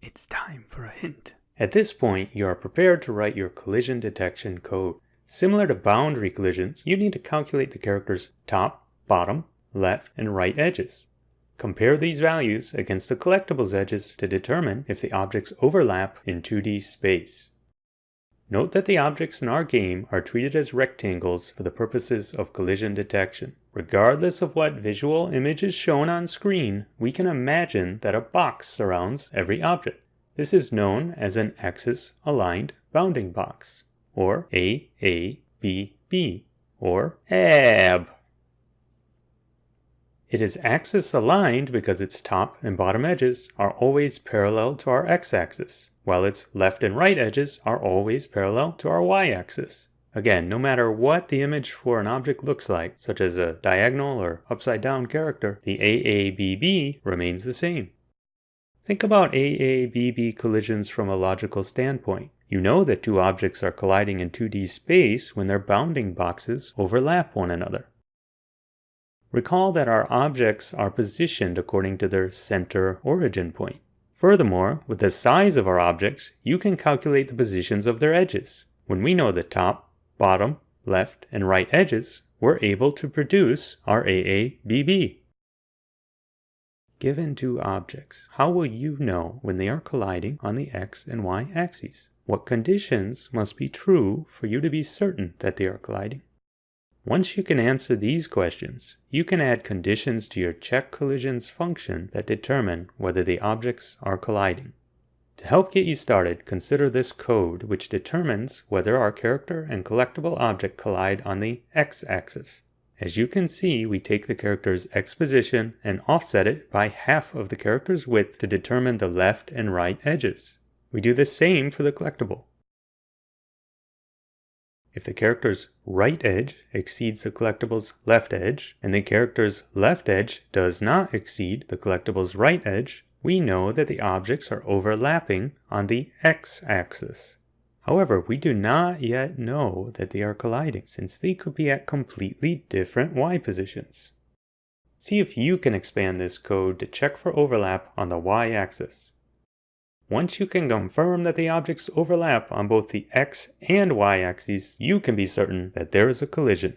It's time for a hint. At this point, you are prepared to write your collision detection code. Similar to boundary collisions, you need to calculate the character's top, bottom, left, and right edges. Compare these values against the collectible's edges to determine if the objects overlap in 2D space. Note that the objects in our game are treated as rectangles for the purposes of collision detection. Regardless of what visual image is shown on screen, we can imagine that a box surrounds every object. This is known as an axis-aligned bounding box, or AABB, or AB. It is axis-aligned because its top and bottom edges are always parallel to our x-axis, while its left and right edges are always parallel to our y-axis. Again, no matter what the image for an object looks like, such as a diagonal or upside-down character, the AABB remains the same. Think about AABB collisions from a logical standpoint. You know that two objects are colliding in 2D space when their bounding boxes overlap one another. Recall that our objects are positioned according to their center origin point. Furthermore, with the size of our objects, you can calculate the positions of their edges. When we know the top, bottom, left, and right edges, we're able to produce our AABB. Given two objects, how will you know when they are colliding on the x and y axes? What conditions must be true for you to be certain that they are colliding? Once you can answer these questions, you can add conditions to your check collisions function that determine whether the objects are colliding. To help get you started, consider this code which determines whether our character and collectible object collide on the x-axis. As you can see, we take the character's x position and offset it by half of the character's width to determine the left and right edges. We do the same for the collectible. If the character's right edge exceeds the collectible's left edge, and the character's left edge does not exceed the collectible's right edge, we know that the objects are overlapping on the x-axis. However, we do not yet know that they are colliding, since they could be at completely different y positions. See if you can expand this code to check for overlap on the y-axis. Once you can confirm that the objects overlap on both the x and y axes, you can be certain that there is a collision.